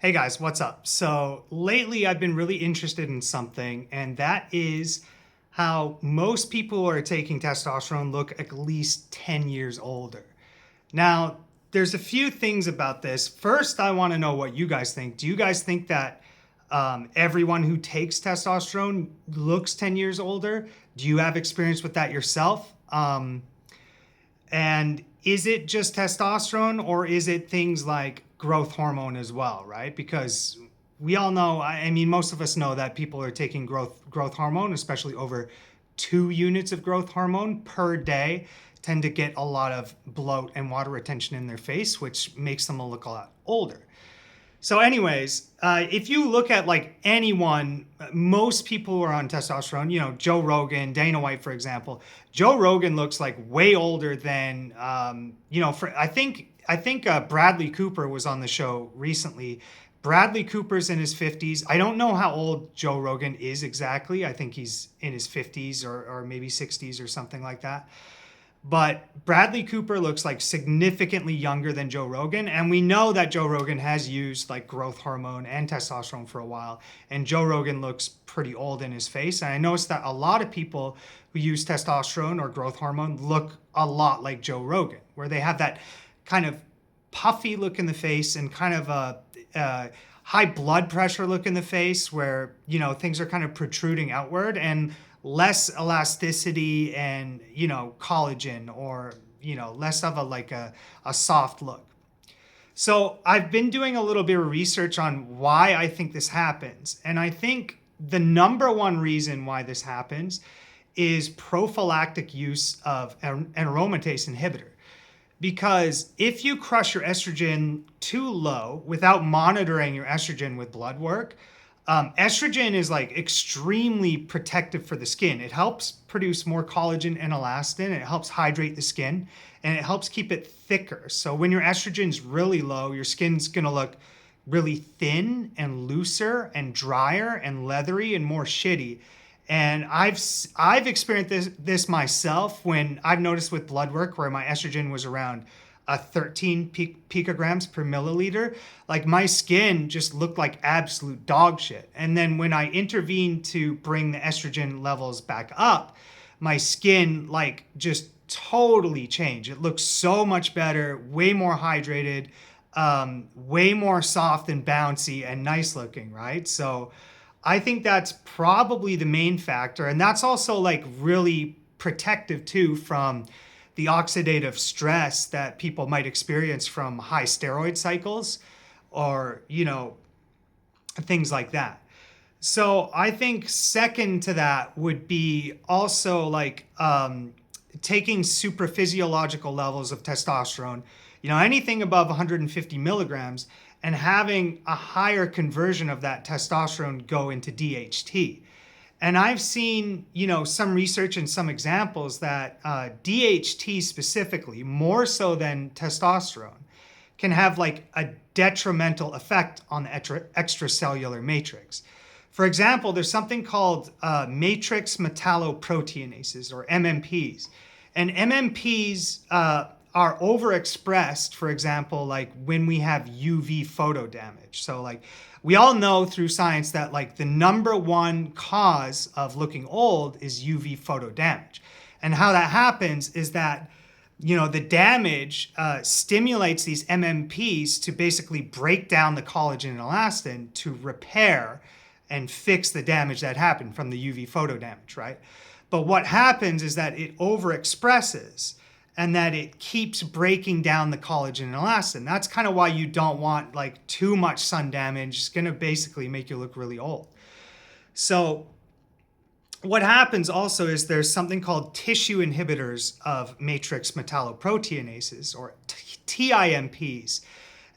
Hey guys, what's up? So lately I've been really interested in something, and that is how most people who are taking testosterone look at least 10 years older. Now, there's a few things about this. First, I want to know what you guys think. Do you guys think that everyone who takes testosterone looks 10 years older? Do you have experience with that yourself? And is it just testosterone or is it things like growth hormone as well, right? Because we all know, I mean, most of us know that people are taking growth hormone, especially over 2 units of growth hormone per day, tend to get a lot of bloat and water retention in their face, which makes them look a lot older. So anyways, if you look at like anyone, most people who are on testosterone, Joe Rogan, Dana White, for example, Joe Rogan looks like way older than, I think Bradley Cooper was on the show recently. Bradley Cooper's in his 50s. I don't know how old Joe Rogan is exactly. I think he's in his 50s or maybe 60s or something like that. But Bradley Cooper looks like significantly younger than Joe Rogan. And we know that Joe Rogan has used like growth hormone and testosterone for a while. And Joe Rogan looks pretty old in his face. And I noticed that a lot of people who use testosterone or growth hormone look a lot like Joe Rogan, where they have that kind of puffy look in the face and kind of a high blood pressure look in the face where, things are kind of protruding outward and less elasticity and, collagen or, less of a soft look. So I've been doing a little bit of research on why I think this happens. And I think the number one reason why this happens is prophylactic use of an aromatase inhibitor. Because if you crush your estrogen too low without monitoring your estrogen with blood work, estrogen is like extremely protective for the skin. It helps produce more collagen and elastin. It helps hydrate the skin and it helps keep it thicker. So when your estrogen's really low, your skin's gonna look really thin and looser and drier and leathery and more shitty. And I've experienced this myself when I've noticed with blood work where my estrogen was around 13 picograms per milliliter, like my skin just looked like absolute dog shit. And then when I intervened to bring the estrogen levels back up, my skin like just totally changed. It looks so much better, way more hydrated, way more soft and bouncy and nice looking, right? So I think that's probably the main factor. And that's also like really protective too from the oxidative stress that people might experience from high steroid cycles or, things like that. So I think second to that would be also like taking supraphysiological levels of testosterone, anything above 150 milligrams, and having a higher conversion of that testosterone go into DHT. And I've seen, some research and some examples that DHT specifically, more so than testosterone, can have like a detrimental effect on the extracellular matrix. For example, there's something called matrix metalloproteinases or MMPs. And MMPs are overexpressed, for example, like when we have UV photo damage. So like we all know through science that like the number one cause of looking old is UV photo damage. And how that happens is that, the damage stimulates these MMPs to basically break down the collagen and elastin to repair and fix the damage that happened from the UV photo damage, right? But what happens is that it overexpresses and that it keeps breaking down the collagen and elastin. That's kind of why you don't want like too much sun damage. It's going to basically make you look really old. So what happens also is there's something called tissue inhibitors of matrix metalloproteinases or TIMPs.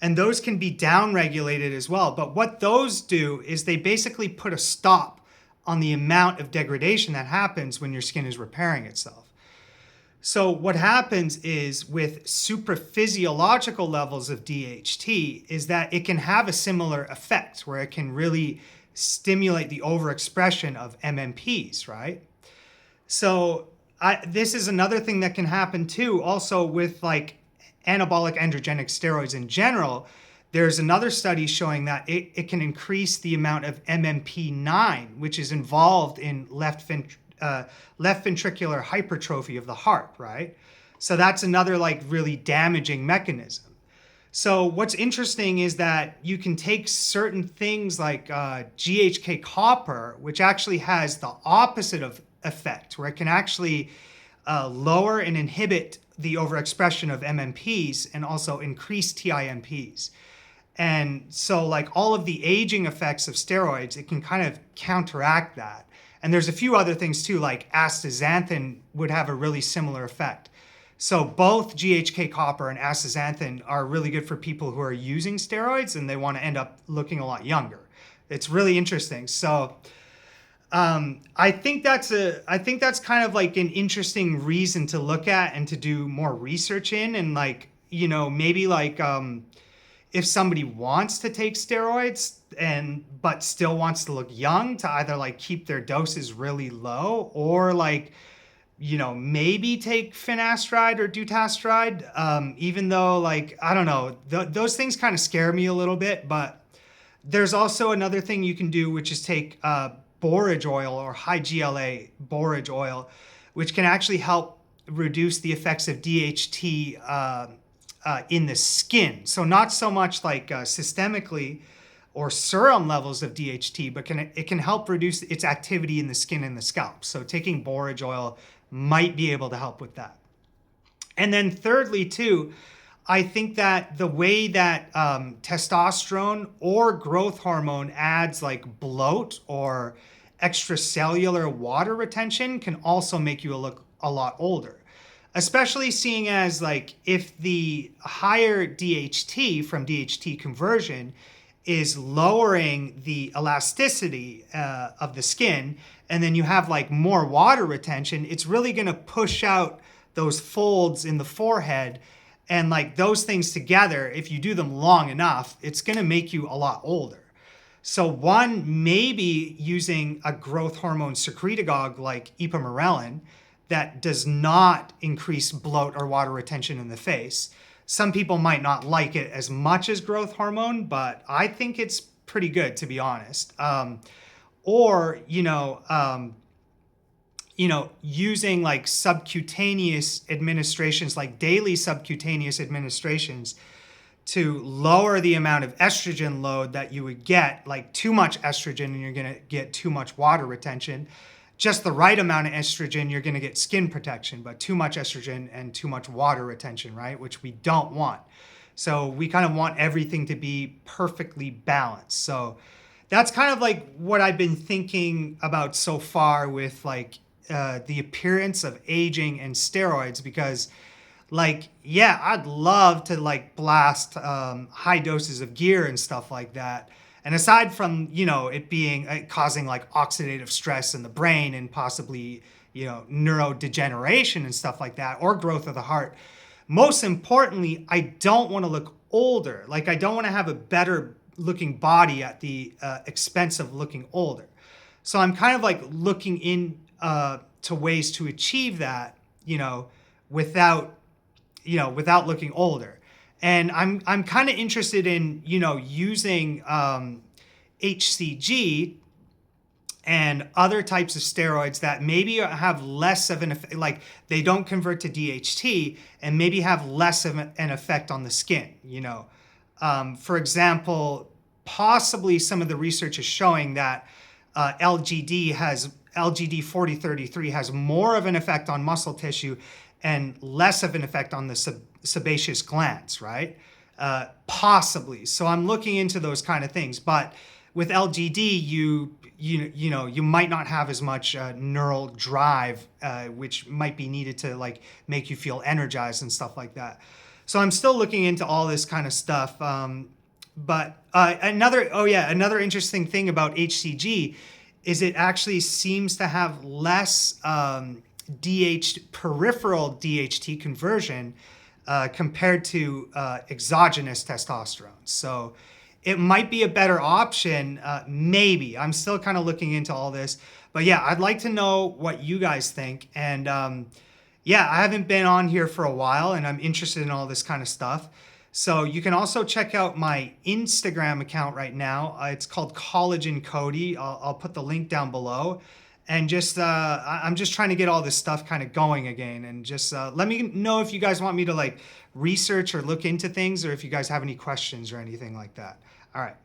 And those can be downregulated as well. But what those do is they basically put a stop on the amount of degradation that happens when your skin is repairing itself. So what happens is with supraphysiological levels of DHT is that it can have a similar effect where it can really stimulate the overexpression of MMPs, right? So this is another thing that can happen too, also with like anabolic-androgenic steroids in general, there's another study showing that it can increase the amount of MMP9, which is involved in left ventricular hypertrophy of the heart, right? So that's another like really damaging mechanism. So what's interesting is that you can take certain things like GHK copper, which actually has the opposite of effect, where it can actually lower and inhibit the overexpression of MMPs and also increase TIMPs. And so like all of the aging effects of steroids, it can kind of counteract that. And there's a few other things too, like astaxanthin would have a really similar effect. So both GHK copper and astaxanthin are really good for people who are using steroids and they want to end up looking a lot younger. It's really interesting. So I think that's kind of like an interesting reason to look at and to do more research in, and like, you know, maybe like if somebody wants to take steroids but still wants to look young, to either like keep their doses really low or like, you know, maybe take finasteride or dutasteride, even though like, I don't know, those things kind of scare me a little bit. But there's also another thing you can do, which is take borage oil or high GLA borage oil, which can actually help reduce the effects of DHT in the skin. So not so much like systemically or serum levels of DHT, but it can help reduce its activity in the skin and the scalp. So taking borage oil might be able to help with that. And then thirdly too, I think that the way that testosterone or growth hormone adds like bloat or extracellular water retention can also make you look a lot older. Especially seeing as like if the higher DHT from DHT conversion is lowering the elasticity of the skin, and then you have like more water retention, it's really going to push out those folds in the forehead. And like those things together, if you do them long enough, it's going to make you a lot older. So one, maybe using a growth hormone secretagogue like ipamorelin that does not increase bloat or water retention in the face. Some people might not like it as much as growth hormone, but I think it's pretty good, to be honest. Or, using like subcutaneous administrations, like daily subcutaneous administrations to lower the amount of estrogen load that you would get. Like too much estrogen and you're going to get too much water retention. Just the right amount of estrogen, you're going to get skin protection, but too much estrogen and too much water retention, right? Which we don't want. So we kind of want everything to be perfectly balanced. So that's kind of like what I've been thinking about so far with like the appearance of aging and steroids, because like, yeah, I'd love to like blast high doses of gear and stuff like that. And aside from, it being causing like oxidative stress in the brain and possibly, neurodegeneration and stuff like that, or growth of the heart, most importantly, I don't want to look older. Like I don't want to have a better looking body at the expense of looking older. So I'm kind of like looking in to ways to achieve that, without looking older. And I'm kind of interested in, using HCG and other types of steroids that maybe have less of an effect, like they don't convert to DHT and maybe have less of an effect on the skin, For example, possibly some of the research is showing that LGD 4033 has more of an effect on muscle tissue and less of an effect on the sebaceous glands, right? Possibly. So I'm looking into those kind of things. But with LGD, you might not have as much neural drive, which might be needed to like make you feel energized and stuff like that. So I'm still looking into all this kind of stuff. But another interesting thing about HCG is it actually seems to have less peripheral DHT conversion compared to exogenous testosterone. So it might be a better option, maybe. I'm still kind of looking into all this. But yeah, I'd like to know what you guys think. And I haven't been on here for a while and I'm interested in all this kind of stuff. So you can also check out my Instagram account right now. It's called Collagen Cody. I'll put the link down below. And just I'm just trying to get all this stuff kind of going again. And just let me know if you guys want me to like research or look into things, or if you guys have any questions or anything like that. All right.